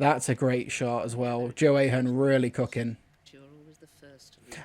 That's a great shot as well. Jo Ahern really cooking.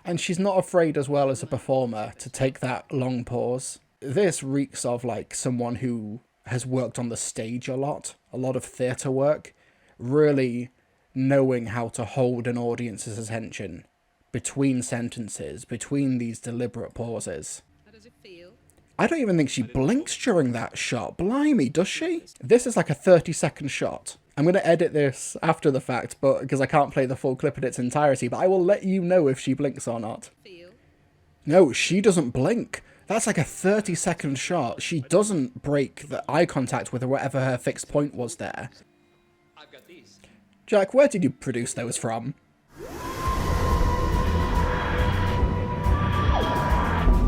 And she's not afraid as well as a performer to take that long pause. This reeks of like someone who has worked on the stage a lot of theatre work, really knowing how to hold an audience's attention between sentences, between these deliberate pauses. How does it feel? I don't even think she blinks during that shot. Blimey, does she? This is like a 30-second shot. I'm going to edit this after the fact, but because I can't play the full clip in its entirety, but I will let you know if she blinks or not. Feel? No, she doesn't blink. That's like a 30-second shot. She doesn't break the eye contact with whatever her fixed point was there. I've got these. Jack, where did you produce those from?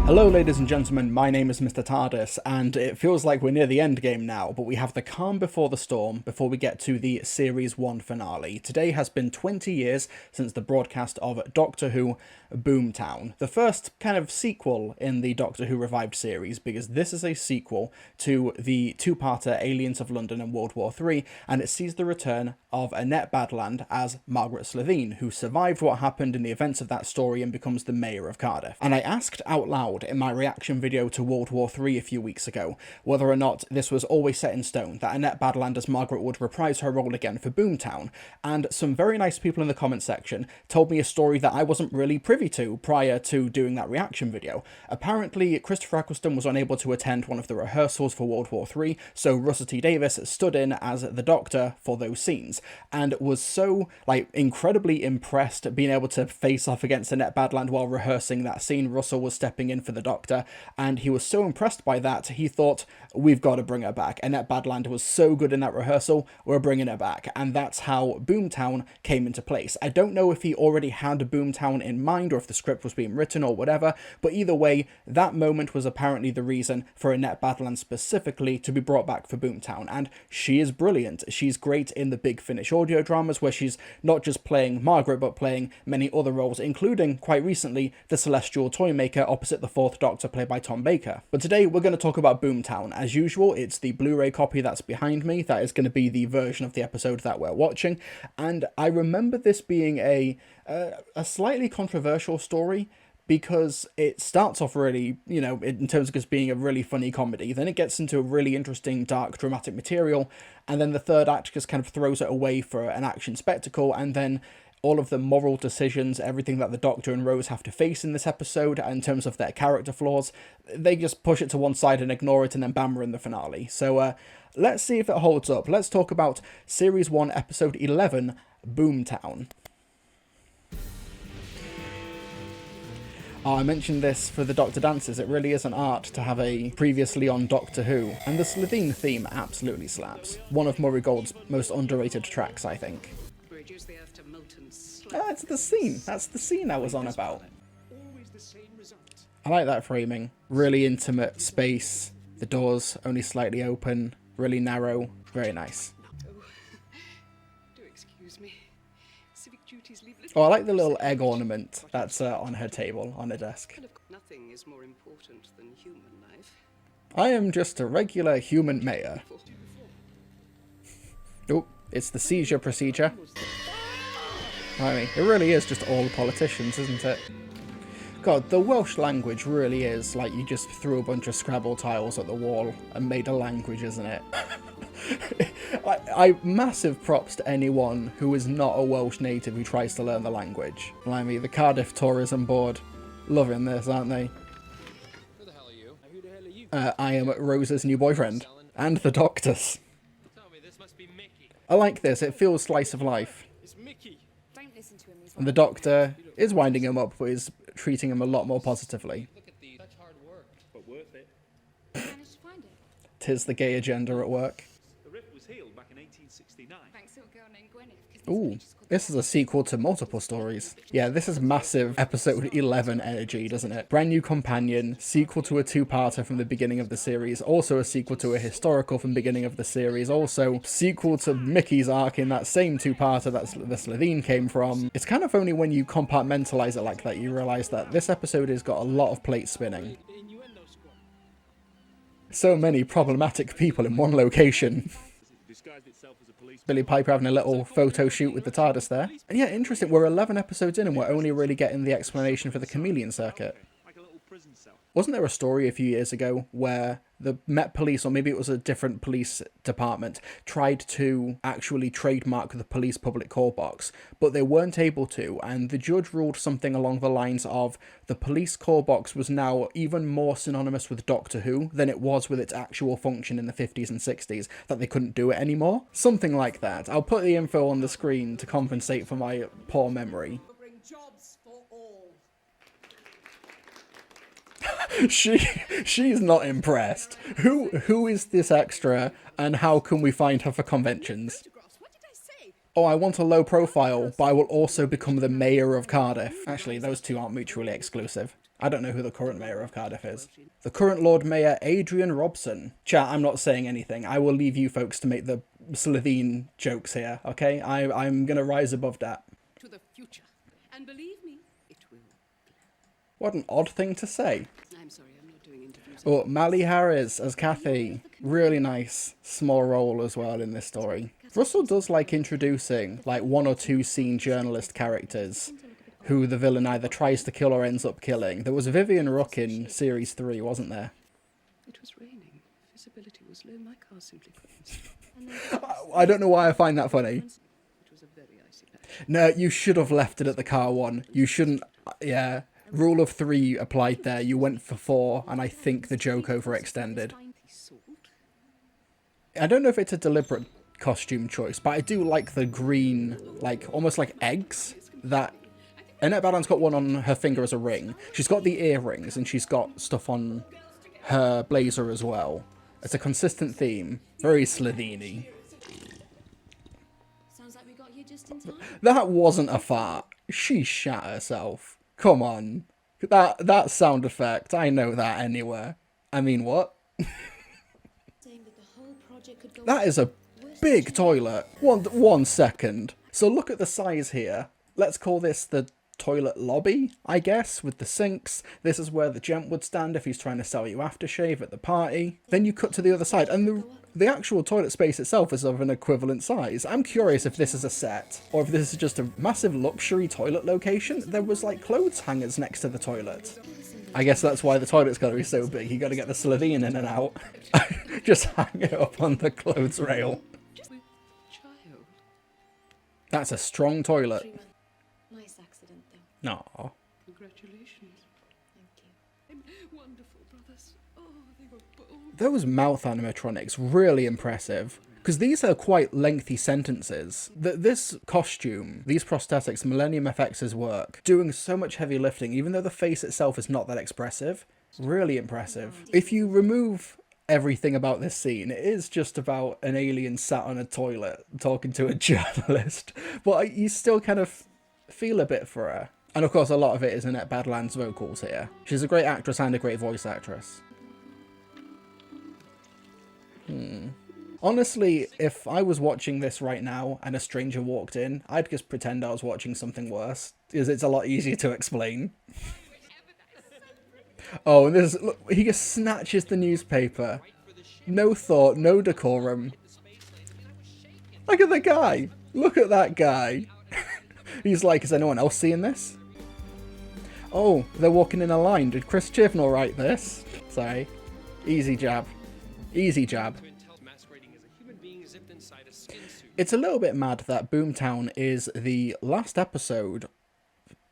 Hello ladies and gentlemen, my name is Mr. TARDIS, and it feels like we're near the end game now, but we have the calm before the storm before we get to the Series 1 finale. Today has been 20 years since the broadcast of Doctor Who Boomtown, the first kind of sequel in the Doctor Who Revived series, because this is a sequel to the two-parter Aliens of London and World War III, and it sees the return of Annette Badland as Margaret Slitheen, who survived what happened in the events of that story and becomes the Mayor of Cardiff. And I asked out loud in my reaction video to World War III a few weeks ago whether or not this was always set in stone, that Annette Badland as Margaret would reprise her role again for Boomtown, and some very nice people in the comment section told me a story that I wasn't really privy to prior to doing that reaction video. Apparently, Christopher Eccleston was unable to attend one of the rehearsals for World War III, so Russell T Davies stood in as the Doctor for those scenes, and was so, like, incredibly impressed being able to face off against Annette Badland while rehearsing that scene. Russell was stepping in for the Doctor, and he was so impressed by that, he thought, we've got to bring her back. Annette Badland was so good in that rehearsal, we're bringing her back. And that's how Boomtown came into place. I don't know if he already had Boomtown in mind, or if the script was being written or whatever, but either way, that moment was apparently the reason for Annette Badland specifically to be brought back for Boomtown. And she is brilliant. She's great in the Big Finish audio dramas, where she's not just playing Margaret, but playing many other roles, including, quite recently, the Celestial Toymaker opposite the Fourth Doctor, played by Tom Baker. But today, we're going to talk about Boomtown. As usual, it's the Blu-ray copy that's behind me. That is going to be the version of the episode that we're watching. And I remember this being a slightly controversial story, because it starts off really, you know, in terms of just being a really funny comedy. Then it gets into a really interesting, dark, dramatic material, and then the third act just kind of throws it away for an action spectacle, and then all of the moral decisions, everything that the Doctor and Rose have to face in this episode, in terms of their character flaws, they just push it to one side and ignore it, and then bam, we're in the finale. So let's see if it holds up. Let's talk about Series 1, Episode 11, Boomtown. Oh, I mentioned this for the Doctor dances. It really is an art to have a previously on Doctor Who. And the Slitheen theme absolutely slaps. One of Murray Gold's most underrated tracks, I think. Reduce the earth to molten slag. That's the scene. That's the scene I was on about. Always the same result. I like that framing. Really intimate space. The doors only slightly open. Really narrow. Very nice. Do excuse me. Civic duties leave little. Oh, I like the little egg ornament that's on her table, on her desk. Nothing is more important than human life. I am just a regular human mayor. Oh, it's the seizure procedure. I mean, it really is just all politicians, isn't it? God, the Welsh language really is like you just threw a bunch of Scrabble tiles at the wall and made a language, isn't it? I massive props to anyone who is not a Welsh native who tries to learn the language. Blimey, the Cardiff Tourism Board, loving this, aren't they? Who the hell are you? Who the hell are you? I am Rose's new boyfriend. And the Doctor's. Tell me, this must be Mickey. I like this, it feels slice of life. It's Mickey. Don't listen to him. He's And the Doctor is winding him up, but is treating him a lot more positively. Look at these. Such hard work, but worth it. managed to find it. 'Tis the gay agenda at work. The rift was healed back in 1869. Thanks to a girl named Gwyneth. 'Cause this Ooh, village is called this is a sequel to multiple stories. Yeah, this is massive episode 11 energy, doesn't it? Brand new companion, sequel to a two-parter from the beginning of the series, also a sequel to a historical from the beginning of the series, also sequel to Mickey's arc in that same two-parter that the Slitheen came from. It's kind of only when you compartmentalize it like that you realize that this episode has got a lot of plate spinning. The innuendo squad. So many problematic people in one location. Disguised itself as a police Billy Piper having a little photo shoot with the TARDIS there. And yeah, interesting, we're 11 episodes in and we're only really getting the explanation for the chameleon circuit. Like a little prison cell. Wasn't there a story a few years ago where the Met Police, or maybe it was a different police department, tried to actually trademark the police public call box, but they weren't able to, and the judge ruled something along the lines of the police call box was now even more synonymous with Doctor Who than it was with its actual function in the 50s and 60s, that they couldn't do it anymore? Something like that. I'll put the info on the screen to compensate for my poor memory. Bring jobs for all. She's not impressed. Who is this extra, and how can we find her for conventions? Photographs. What did I say? Oh, I want a low profile, but I will also become the mayor of Cardiff. Actually, those two aren't mutually exclusive. I don't know who the current mayor of Cardiff is. The current Lord Mayor, Adrian Robson. Chat, I'm not saying anything. I will leave you folks to make the Slitheen jokes here, okay? I'm gonna rise above that. To the future. And believe me, it will. What an odd thing to say. I'm sorry, I'm not doing interviews. Oh, Mally Harris as Kathy. Really nice small role as well in this story. Russell does like introducing like one or two scene journalist characters who the villain either tries to kill or ends up killing. There was Vivian Rook in series 3, wasn't there? It was raining. Visibility was low. My car simply couldn't. I don't know why I find that funny. It was a very icy patch. No, you should have left it at the car one. You shouldn't. Yeah. Rule of 3 applied there. You went for 4, and I think the joke overextended. Salt. I don't know if it's a deliberate costume choice, but I do like the green, like, almost like eggs that... Annette Badland's got one on her finger as a ring. She's got the earrings, and she's got stuff on her blazer as well. It's a consistent theme. Very Slitheen-y. Sounds like we got here just in time. That wasn't a fart. She shat herself. Come on. That sound effect, I know that anywhere. I mean, what? Saying that the whole project could go That is a big toilet. One second. So look at the size here. Let's call this the toilet lobby, I guess, with the sinks. This is where the gent would stand if he's trying to sell you aftershave at the party. Then you cut to the other side, and the actual toilet space itself is of an equivalent size. I'm curious if this is a set, or if this is just a massive luxury toilet location. There was like clothes hangers next to the toilet. I guess that's why the toilet's got to be so big. You got to get the Slitheen in and out. Just hang it up on the clothes rail. With child. That's a strong toilet. Nice accident, though. No. Congratulations. Thank you. Wonderful brothers. Oh, they were bold. Those mouth animatronics, really impressive. Because these are quite lengthy sentences. This costume, these prosthetics, Millennium FX's work, doing so much heavy lifting, even though the face itself is not that expressive. Really impressive. If you remove everything about this scene, it is just about an alien sat on a toilet talking to a journalist. But you still kind of feel a bit for her. And of course, a lot of it is Annette Badland's vocals here. She's a great actress and a great voice actress. Honestly, if I was watching this right now and a stranger walked in, I'd just pretend I was watching something worse, because it's a lot easier to explain. Oh, and this, look, he just snatches the newspaper. No thought, no decorum. Look at the guy. Look at that guy. He's like, is anyone else seeing this? Oh, they're walking in a line. Did Chris Chibnall write this? Sorry. Easy jab. Easy jab. Masquerading as a human being zipped inside a skin suit. It's a little bit mad that Boomtown is the last episode,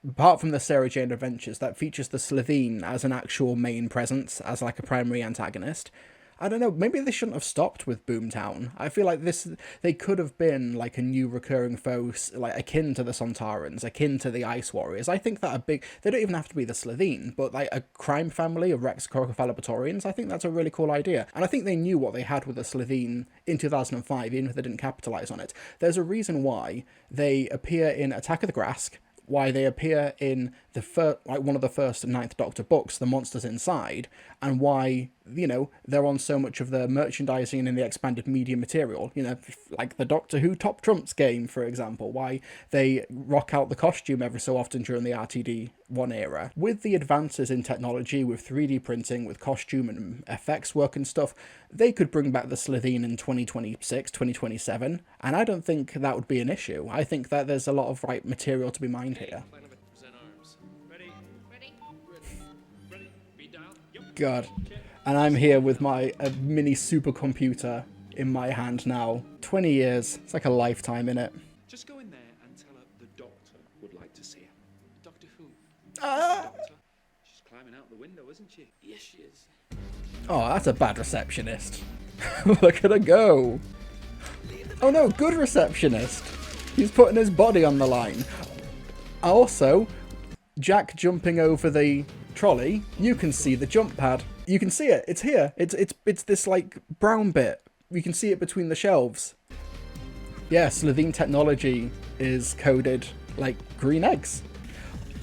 apart from the Sarah Jane Adventures, that features the Slitheen as an actual main presence, as like a primary antagonist. I don't know, maybe they shouldn't have stopped with Boomtown. I feel like they could have been like a new recurring foe, like akin to the Sontarans, akin to the Ice Warriors. I think that they don't even have to be the Slitheen, but like a crime family of Rex Crocofalabatorians, I think that's a really cool idea. And I think they knew what they had with the Slitheen in 2005, even if they didn't capitalise on it. There's a reason why they appear in Attack of the Grask, why they appear in one of the first Ninth Doctor books, The Monsters Inside, and why, you know, they're on so much of the merchandising and in the expanded media material, you know, like the Doctor Who Top Trumps game, for example, why they rock out the costume every so often during the RTD one era. With the advances in technology, with 3D printing, with costume and effects work and stuff, they could bring back the Slitheen in 2026, 2027, and I don't think that would be an issue. I think that there's a lot of right material to be mined here. Plan of it. Present arms. Ready? Ready? Ready? Beat dial. Yep. God. And I'm here with my mini supercomputer in my hand now. 20 years. It's like a lifetime, innit? Just go in there and tell her the doctor would like to see her. Doctor Who? Doctor? She's climbing out the window, isn't she? Yes, she is. Oh, that's a bad receptionist. Look at her go. Oh no, good receptionist. He's putting his body on the line. Also, Jack jumping over the trolley, you can see the jump pad. You can see it. It's here. It's this like brown bit. You can see it between the shelves. Yeah, Slitheen technology is coded like green eggs.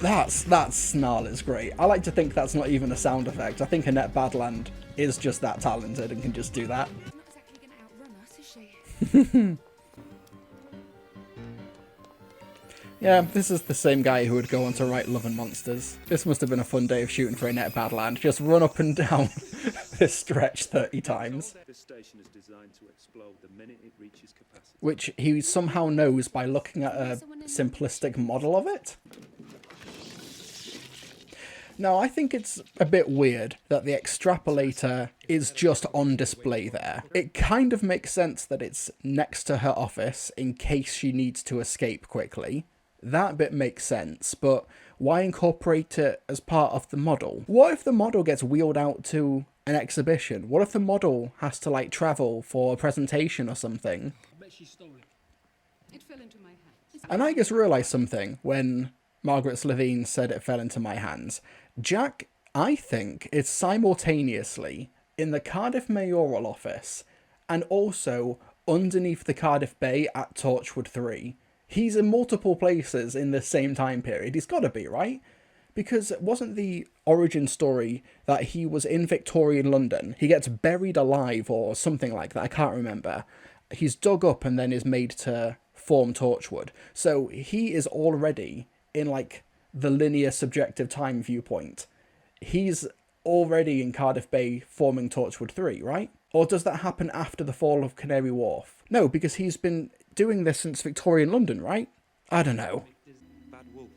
That snarl is great. I like to think that's not even a sound effect. I think Annette Badland is just that talented and can just do that. She's not exactly going to outrun us, is she? Yeah, this is the same guy who would go on to write Love and Monsters. This must have been a fun day of shooting for Annette Badland. Just run up and down this stretch 30 times. This station is designed to explode the minute it reaches capacity. Which he somehow knows by looking at a simplistic model of it. Now, I think it's a bit weird that the extrapolator is just on display there. It kind of makes sense that it's next to her office in case she needs to escape quickly. That bit makes sense, but why incorporate it as part of the model? What if the model gets wheeled out to an exhibition? What if the model has to, like, travel for a presentation or something? I bet she stole it. It fell into my hands. And I just realised something when Margaret Slitheen said it fell into my hands. Jack, I think, is simultaneously in the Cardiff mayoral office and also underneath the Cardiff Bay at Torchwood 3. He's in multiple places in the same time period. He's got to be, right? Because it wasn't the origin story that he was in Victorian London. He gets buried alive or something like that. I can't remember. He's dug up and then is made to form Torchwood. So he is already in, like, the linear subjective time viewpoint. He's already in Cardiff Bay forming Torchwood 3, right? Or does that happen after the fall of Canary Wharf? No, because he's been doing this since Victorian London, right? I don't know. Bad Wolf.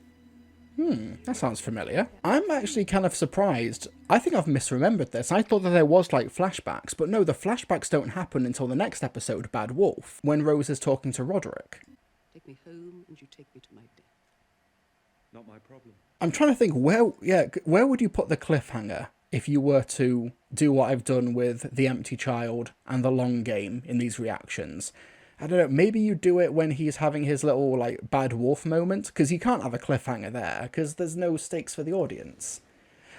That sounds familiar. I'm actually kind of surprised. I think I've misremembered this. I thought that there was, like, flashbacks, but no, the flashbacks don't happen until the next episode, Bad Wolf, when Rose is talking to Roderick. Take me home and you take me to my death. Not my problem. I'm trying to think, where would you put the cliffhanger if you were to do what I've done with The Empty Child and The Long Game in these reactions? I don't know, maybe you do it when he's having his little, like, Bad Wolf moment, because you can't have a cliffhanger there, because there's no stakes for the audience.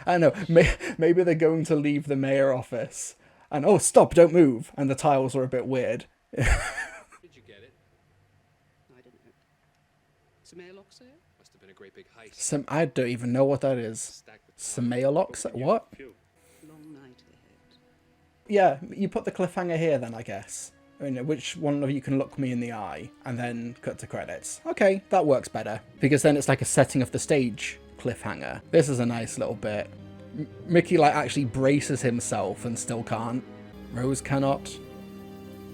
I don't know, maybe they're going to leave the mayor office, and, oh, stop, don't move, and the tiles are a bit weird. Did you get it? I don't know. Smearlock, Must have been a great big heist. I don't even know what that is. Stack the Smearlock? What? Phew. long night ahead. Yeah, you put the cliffhanger here then, I guess. You know, which one of you can look me in the eye, and then cut to credits. Okay, that works better, because then it's like a setting of the stage cliffhanger. This is a nice little bit. Mickey, like, actually braces himself and still can't. Rose cannot.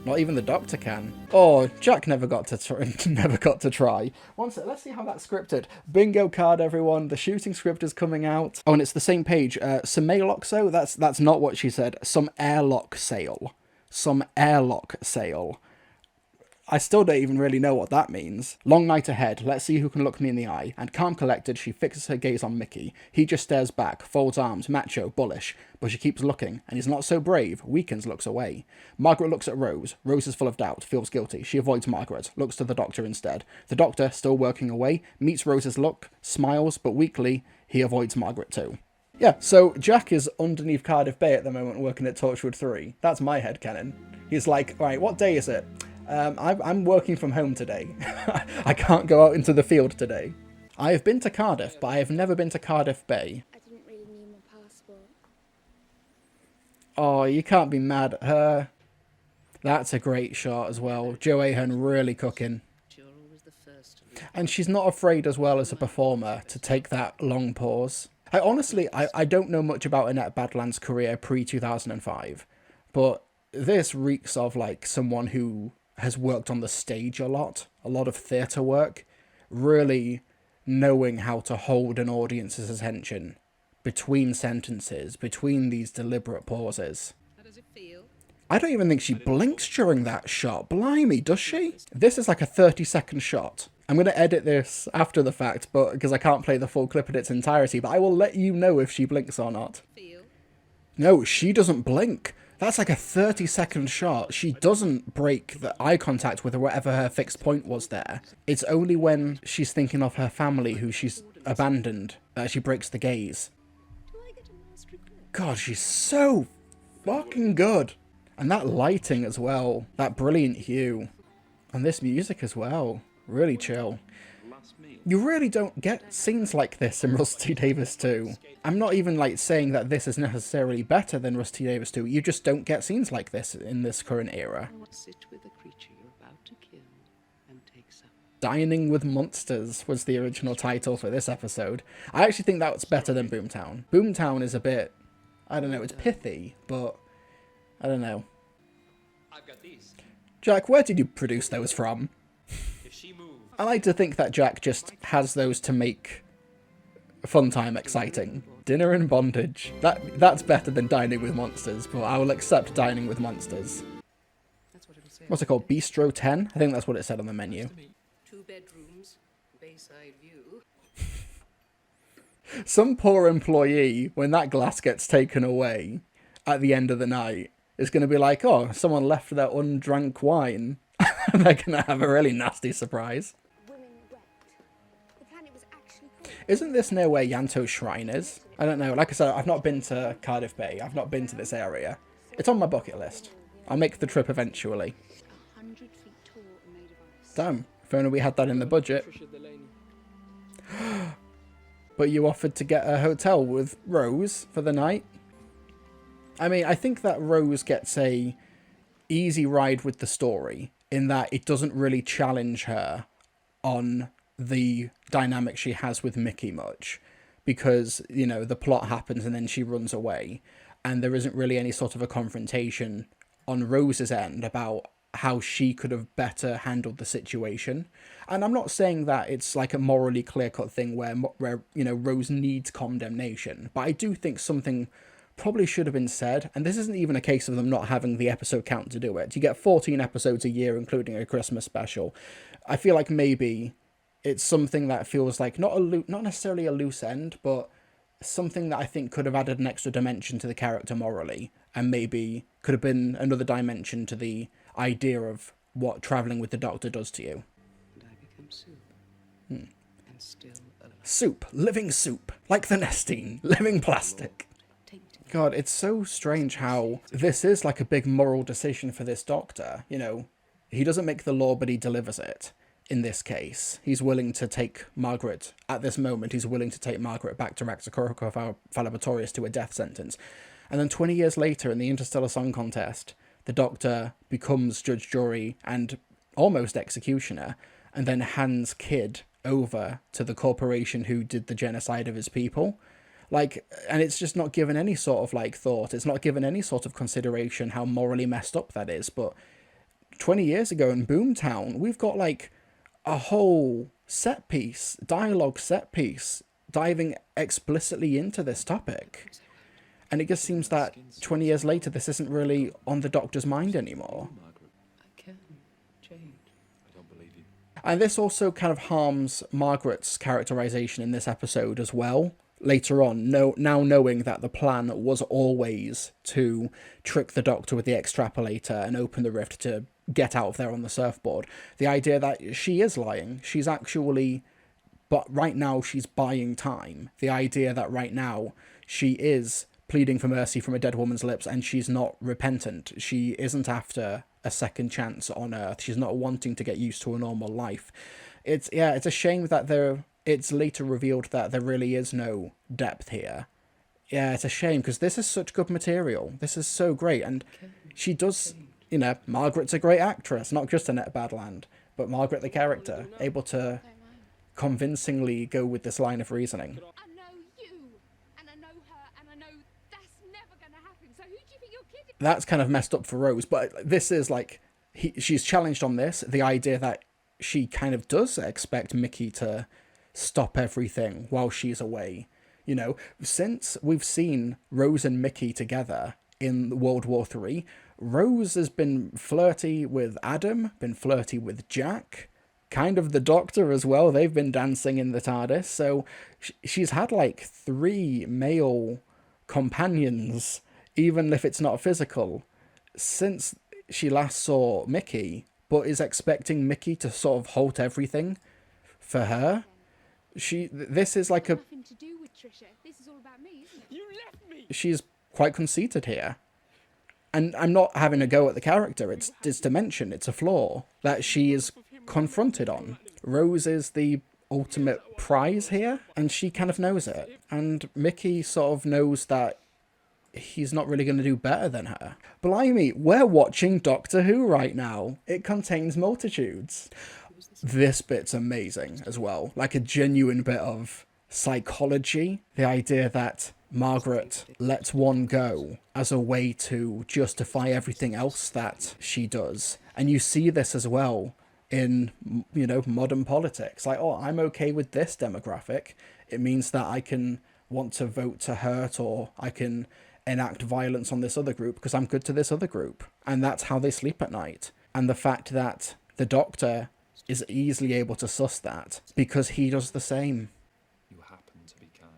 Not even the Doctor can. Oh, Jack never got to try. One sec, let's see how that's scripted. Bingo card, everyone. The shooting script is coming out. Oh, and it's the same page. Some Mayloxo? That's not what she said. Some airlock sale. Some airlock sale. I still don't even really know what that means. Long night ahead. Let's see who can look me in the eye. And calm collected, she fixes her gaze on Mickey. He just stares back, folds arms, macho, bullish. But she keeps looking, and he's not so brave. Weakens, looks away. Margaret looks at Rose. Rose is full of doubt, feels guilty. She avoids Margaret, looks to the Doctor instead. The Doctor, still working away, meets Rose's look, smiles, but weakly, he avoids Margaret too. Yeah, so Jack is underneath Cardiff Bay at the moment working at Torchwood 3. That's my headcanon. He's like, right, what day is it? I'm working from home today. I can't go out into the field today. I have been to Cardiff, but I have never been to Cardiff Bay. I didn't really need my passport. Oh, you can't be mad at her. That's a great shot as well. Joe Ahern really cooking. You're always the first to leave. And she's not afraid as well as a performer to take that long pause. I honestly, I don't know much about Annette Badland's career pre-2005, but this reeks of like someone who has worked on the stage a lot of theatre work, really knowing how to hold an audience's attention between sentences, between these deliberate pauses. How does it feel? I don't even think she blinks during that shot. Blimey, does she? This is like a 30-second shot. I'm going to edit this after the fact, but because I can't play the full clip in its entirety, but I will let you know if she blinks or not. Feel? No, she doesn't blink. That's like a 30-second shot. She doesn't break the eye contact with whatever her fixed point was there. It's only when she's thinking of her family who she's abandoned that she breaks the gaze. Do I get a last regret? God, she's so fucking good. And that lighting as well. That brilliant hue. And this music as well. Really chill. Last meal. You really don't get scenes like this in Rusty Davis 2. I'm not even like saying that this is necessarily better than Rusty Davis 2. You just don't get scenes like this in this current era. Sit with the creature you're about to kill and take some. Dining with Monsters was the original title for this episode. I actually think that's better than Boomtown. Boomtown is a bit, I don't know, it's pithy, but I don't know. I've got these. Jack, where did you produce those from? If she moves, I like to think that Jack just has those to make fun time exciting. Dinner in Bondage. That's better than Dining with Monsters, but I will accept Dining with Monsters. That's what it'll say. What's it called? Bistro 10? I think that's what it said on the menu. 2 bedrooms, bayside view. Some poor employee, when that glass gets taken away at the end of the night, is going to be like, oh, someone left their undrank wine. And they're going to have a really nasty surprise. Women wept. The planet was actually cold. Isn't this near where Yanto's shrine is? I don't know. Like I said, I've not been to Cardiff Bay. I've not been to this area. It's on my bucket list. I'll make the trip eventually. 100 feet tall and made of ice. Damn. If only we had that in the budget. Trisha Delaney. But you offered to get a hotel with Rose for the night. I mean, I think that Rose gets a easy ride with the story in that it doesn't really challenge her on the dynamic she has with Mickey much, because, you know, the plot happens and then she runs away and there isn't really any sort of a confrontation on Rose's end about how she could have better handled the situation. And I'm not saying that it's like a morally clear-cut thing where you know, Rose needs condemnation, but I do think something probably should have been said, and this isn't even a case of them not having the episode count to do it. You get 14 episodes a year, including a Christmas special. I feel like maybe it's something that feels like not necessarily a loose end, but something that I think could have added an extra dimension to the character morally, and maybe could have been another dimension to the idea of what traveling with the Doctor does to you. And I become soup. And still alive. Soup, living soup, like the Nestine, living plastic. Tainted. God, it's so strange how this is like a big moral decision for this Doctor. You know, he doesn't make the law, but he delivers it. In this case, he's willing to take Margaret, at this moment, he's willing to take Margaret back to Raxacorico Falabatorius to a death sentence. And then 20 years later, in the Interstellar Song Contest, the Doctor becomes judge, jury, and almost executioner, and then hands Kid over to the corporation who did the genocide of his people. Like, and it's just not given any sort of, like, thought. It's not given any sort of consideration how morally messed up that is. But 20 years ago in Boomtown, we've got, like, a whole set piece, dialogue set piece, diving explicitly into this topic. And it just seems that 20 years later, this isn't really on the Doctor's mind anymore. I can change. And this also kind of harms Margaret's characterization in this episode as well. Later on, now knowing that the plan was always to trick the Doctor with the extrapolator and open the rift to get out of there on the surfboard. The idea that she is lying. She's actually... But right now, she's buying time. The idea that right now, she is pleading for mercy from a dead woman's lips and she's not repentant. She isn't after a second chance on Earth. She's not wanting to get used to a normal life. It's a shame that it's later revealed that there really is no depth here. Yeah, it's a shame because this is such good material. This is so great. And she does, you know, Margaret's a great actress, not just Annette Badland, but Margaret the character, able to convincingly go with this line of reasoning. I know you, and I know her, and I know that's never gonna happen. So who do you think you're kidding? That's kind of messed up for Rose, but this is like, she's challenged on this, the idea that she kind of does expect Mickey to stop everything while she's away. You know, since we've seen Rose and Mickey together in World War III, Rose has been flirty with Adam, been flirty with Jack, kind of the Doctor as well. They've been dancing in the TARDIS, so she's had like 3 male companions, even if it's not physical, since she last saw Mickey, but is expecting Mickey to sort of halt everything for her. This is like a... Nothing to do with Trisha. This is all about me, isn't it? You left me! She's quite conceited here. And I'm not having a go at the character, it's to mention it's a flaw that she is confronted on. Rose is the ultimate prize here, and she kind of knows it. And Mickey sort of knows that he's not really going to do better than her. Blimey, we're watching Doctor Who right now. It contains multitudes. This bit's amazing as well. Like a genuine bit of psychology. The idea that Margaret lets one go as a way to justify everything else that she does. And you see this as well in, you know, modern politics. Like, oh, I'm okay with this demographic. It means that I can want to vote to hurt, or I can enact violence on this other group because I'm good to this other group. And that's how they sleep at night. And the fact that the Doctor is easily able to suss that because he does the same. You happen to be kind.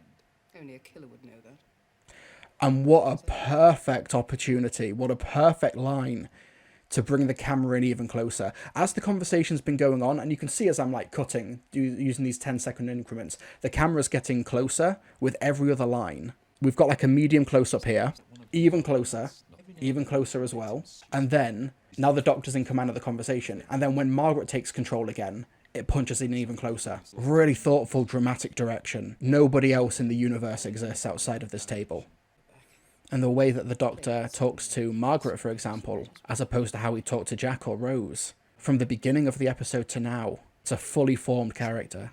Only a killer would know that. And what a perfect opportunity, what a perfect line to bring the camera in even closer. As the conversation's been going on, and you can see as I'm like cutting, using these 10-second increments, the camera's getting closer with every other line. We've got like a medium close-up here, even closer as well. And then, now the Doctor's in command of the conversation. And then when Margaret takes control again, it punches in even closer. Really thoughtful, dramatic direction. Nobody else in the universe exists outside of this table. And the way that the Doctor talks to Margaret, for example, as opposed to how he talked to Jack or Rose, from the beginning of the episode to now, it's a fully formed character.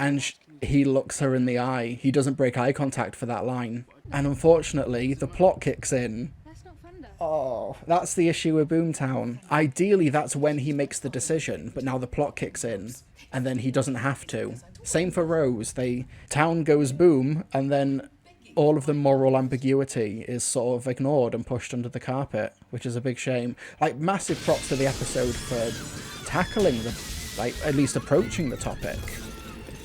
And he looks her in the eye. He doesn't break eye contact for that line. And unfortunately, the plot kicks in. That's not fun, though. Oh, that's the issue with Boomtown. Ideally, that's when he makes the decision, but now the plot kicks in, and then he doesn't have to. Same for Rose. Town goes boom, and then all of the moral ambiguity is sort of ignored and pushed under the carpet, which is a big shame. Like, massive props to the episode for tackling at least approaching the topic.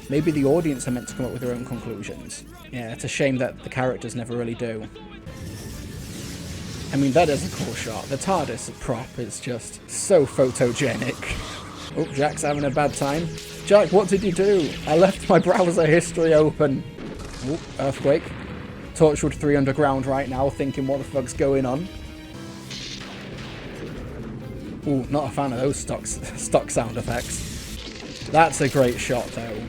Maybe the audience are meant to come up with their own conclusions. Yeah, it's a shame that the characters never really do. I mean, that is a cool shot. The TARDIS prop is just so photogenic. Oh, Jack's having a bad time. Jack, what did you do? I left my browser history open. Oh, earthquake. Torchwood 3 underground right now, thinking what the fuck's going on. Ooh, not a fan of those stock sound effects. That's a great shot, though.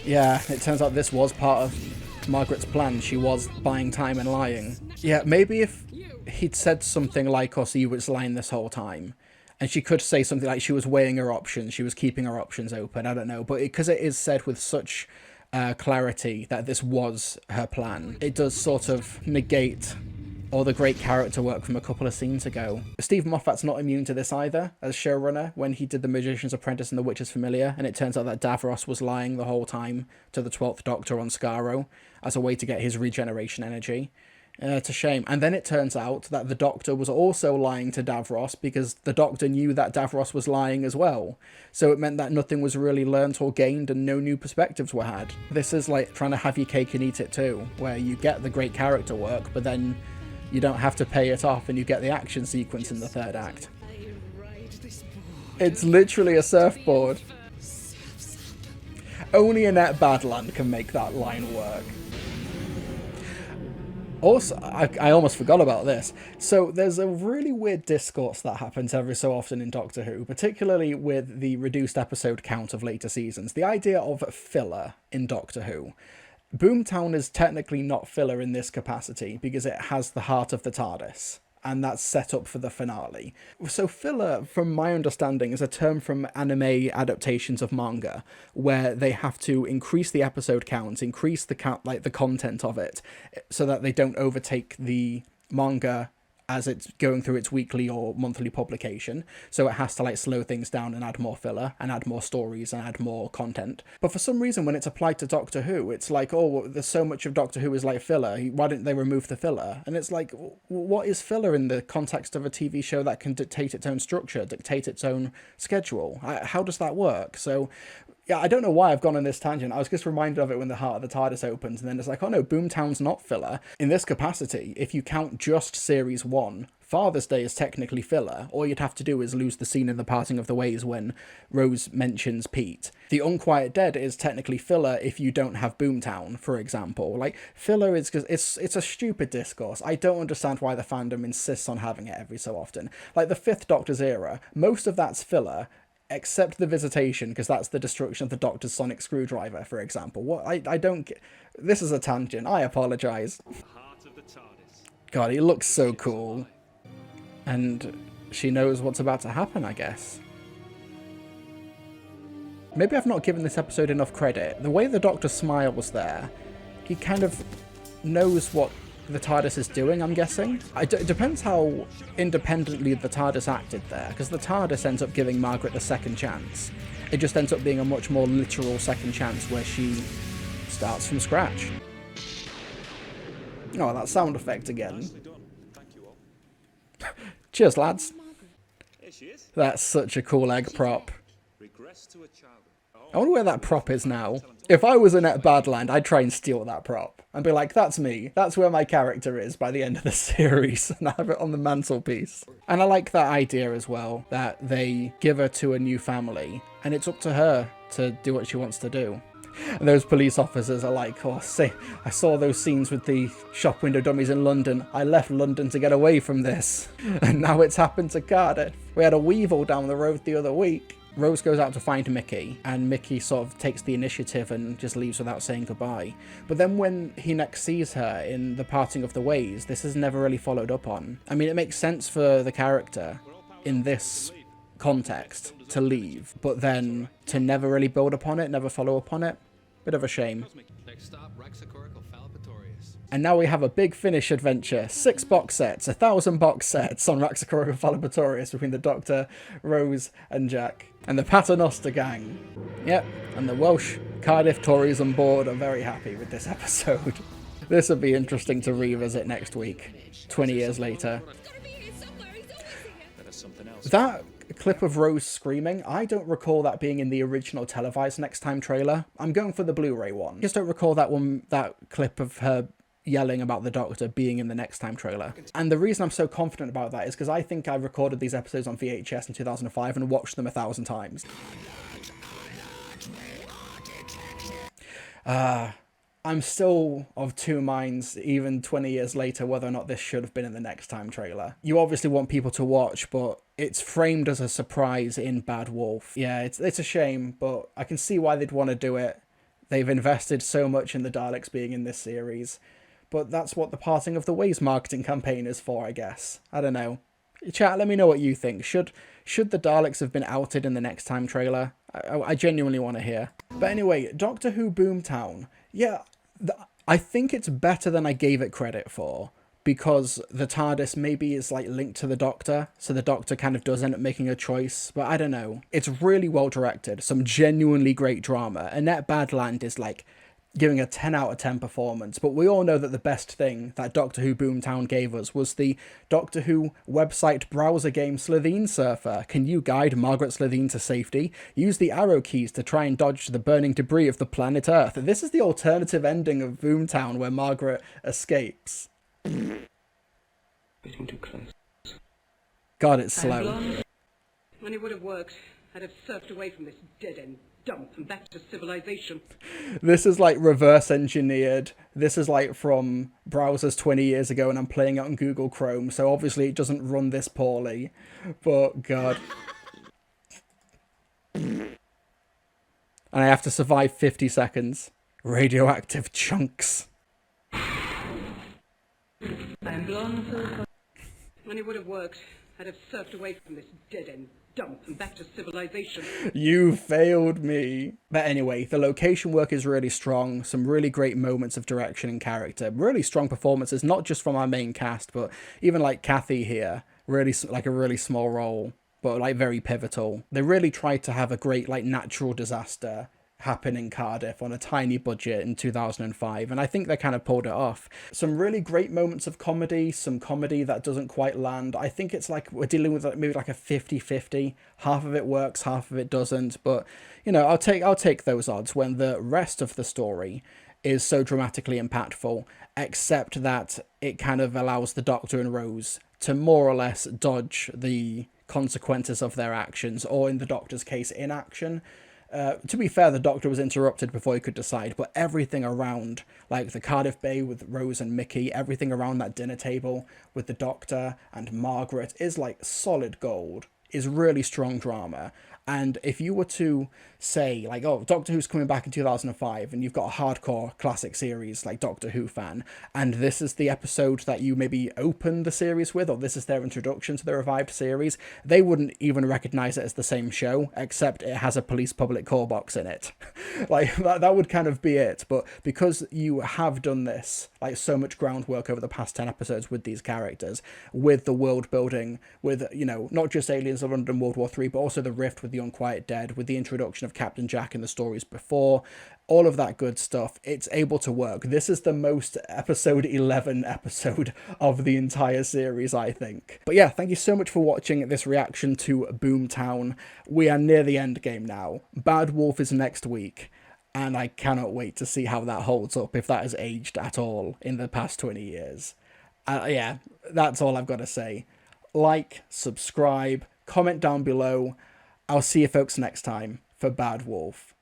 Yeah, it turns out this was part of Margaret's plan. She was buying time and lying. Yeah, maybe if he'd said something like, oh, so you was lying this whole time. And she could say something like she was weighing her options, she was keeping her options open, I don't know. But because it is said with such clarity that this was her plan, it does sort of negate all the great character work from a couple of scenes ago. Steve Moffat's not immune to this either, as showrunner, when he did The Magician's Apprentice and The Witch's Familiar, and it turns out that Davros was lying the whole time to the 12th Doctor on Skaro as a way to get his regeneration energy. It's a shame. And then it turns out that the Doctor was also lying to Davros because the Doctor knew that Davros was lying as well. So it meant that nothing was really learnt or gained and no new perspectives were had. This is like trying to have your cake and eat it too, where you get the great character work, but then you don't have to pay it off and you get the action sequence in the third act. It's literally a surfboard. Only Annette Badland can make that line work. Also, I almost forgot about this. So there's a really weird discourse that happens every so often in Doctor Who, particularly with the reduced episode count of later seasons. The idea of filler in Doctor Who. Boomtown is technically not filler in this capacity because it has the heart of the TARDIS. and that's set up for the finale. So filler, from my understanding, is a term from anime adaptations of manga, where they have to increase the episode count, increase the the content of it, so that they don't overtake the manga as it's going through its weekly or monthly publication. So it has to like slow things down and add more filler and add more stories and add more content. But for some reason, when it's applied to Doctor Who, it's like, oh, there's so much of Doctor Who is like filler. Why didn't they remove the filler? And it's like, what is filler in the context of a TV show that can dictate its own structure, dictate its own schedule? How does that work? So yeah, I don't know why I've gone on this tangent. I was just reminded of it when the Heart of the TARDIS opens, and then it's like, oh no, Boomtown's not filler. In this capacity, if you count just Series 1, Father's Day is technically filler. All you'd have to do is lose the scene in The Parting of the Ways when Rose mentions Pete. The Unquiet Dead is technically filler if you don't have Boomtown, for example. Like, filler is because it's a stupid discourse. I don't understand why the fandom insists on having it every so often. Like, the Fifth Doctor's era, most of that's filler, except the Visitation, because that's the destruction of the Doctor's sonic screwdriver, for example. What I don't get... This is a tangent. I apologise. The heart of the TARDIS. God, he looks so cool. And she knows what's about to happen, I guess. Maybe I've not given this episode enough credit. The way the Doctor smiles there, he kind of knows what the TARDIS is doing, I'm guessing. It depends how independently the TARDIS acted there, because the TARDIS ends up giving Margaret the second chance. It just ends up being a much more literal second chance where she starts from scratch. Oh, that sound effect again. Nicely done. Thank you all. Cheers, lads. Here she is. That's such a cool egg prop. Regress to a child. I wonder where that prop is now. If I was in Badland, I'd try and steal that prop. And be like, that's me. That's where my character is by the end of the series. And I have it on the mantelpiece. And I like that idea as well, that they give her to a new family. And it's up to her to do what she wants to do. And those police officers are like, oh, say, I saw those scenes with the shop window dummies in London. I left London to get away from this. And now it's happened to Cardiff. We had a weevil down the road the other week. Rose goes out to find Mickey, and Mickey sort of takes the initiative and just leaves without saying goodbye. But then when he next sees her in The Parting of the Ways, this is never really followed up on. I mean, it makes sense for the character in this context to leave, but then to never really build upon it, never follow up on it. Bit of a shame. Next stop, Raxacorical Fallipatorius. And now we have a big finish adventure. 6 box sets, 1,000 box sets on Raxacorical Fallipatorius between the Doctor, Rose and Jack. And the Paternoster gang. Yep, and the Welsh Cardiff Tories on board are very happy with this episode. This will be interesting to revisit next week, 20 years later. Gotta be here somewhere. He's always here. That is something else. That clip of Rose screaming, I don't recall that being in the original televised Next Time trailer. I'm going for the Blu-ray one. Just don't recall that clip of her yelling about the Doctor being in the Next Time trailer. And the reason I'm so confident about that is because I think I recorded these episodes on VHS in 2005 and watched them 1,000 times. I'm still of two minds, even 20 years later, whether or not this should have been in the Next Time trailer. You obviously want people to watch, but it's framed as a surprise in Bad Wolf. Yeah, it's a shame, but I can see why they'd want to do it. They've invested so much in the Daleks being in this series. But that's what the Parting of the Ways marketing campaign is for, I guess. I don't know. Chat, let me know what you think. Should the Daleks have been outed in the Next Time trailer? I genuinely want to hear. But anyway, Doctor Who Boomtown. Yeah, I think it's better than I gave it credit for, because the TARDIS maybe is like linked to the Doctor, so the Doctor kind of does end up making a choice, but I don't know. It's really well directed, some genuinely great drama. Annette Badland is like giving a 10 out of 10 performance, but we all know that the best thing that Doctor Who Boomtown gave us was the Doctor Who website browser game Slitheen Surfer. Can you guide Margaret Slitheen to safety? Use the arrow keys to try and dodge the burning debris of the planet Earth. This is the alternative ending of Boomtown where Margaret escapes. Getting too close. God, it's slow. When it would have worked, I'd have surfed away from this dead-end dump and back to civilization. This is like reverse engineered. This is like from browsers 20 years ago, and I'm playing it on Google Chrome, so obviously it doesn't run this poorly. But God. And I have to survive 50 seconds. Radioactive chunks. I'm blonde. When it would have worked, I'd have surfed away from this dead-end dump and back to civilization. You failed me. But anyway, the location work is really strong. Some really great moments of direction and character. Really strong performances, not just from our main cast, but even like Kathy here. Really, like a really small role, but like very pivotal. They really tried to have a great like natural disaster happen in Cardiff on a tiny budget in 2005, and I think they kind of pulled it off. Some really great moments of comedy, some comedy that doesn't quite land. I think it's like we're dealing with maybe like a 50-50. Half of it works, half of it doesn't, but you know, I'll take those odds when the rest of the story is so dramatically impactful, except that it kind of allows the Doctor and Rose to more or less dodge the consequences of their actions, or in the Doctor's case, inaction. To be fair, the Doctor was interrupted before he could decide, but everything around, like the Cardiff Bay with Rose and Mickey, everything around that dinner table with the Doctor and Margaret is like solid gold, is really strong drama. And if you were to say, like, oh, Doctor Who's coming back in 2005, and you've got a hardcore classic series like Doctor Who fan, and this is the episode that you maybe open the series with, or this is their introduction to the revived series, they wouldn't even recognise it as the same show, except it has a police public call box in it. Like, that would kind of be it. But because you have done this, like, so much groundwork over the past 10 episodes with these characters, with the world building, with, you know, not just Aliens of London World War III, but also the rift with the Unquiet Dead, with the introduction of Captain Jack in the stories before, all of that good stuff, it's able to work. This is the most episode 11 episode of the entire series, I think. But yeah, thank you so much for watching this reaction to Boomtown. We are near the end game now. Bad Wolf is next week, and I cannot wait to see how that holds up, if that has aged at all in the past 20 years. Yeah, that's all I've got to say. Like, subscribe, comment down below. I'll see you folks next time for Bad Wolf.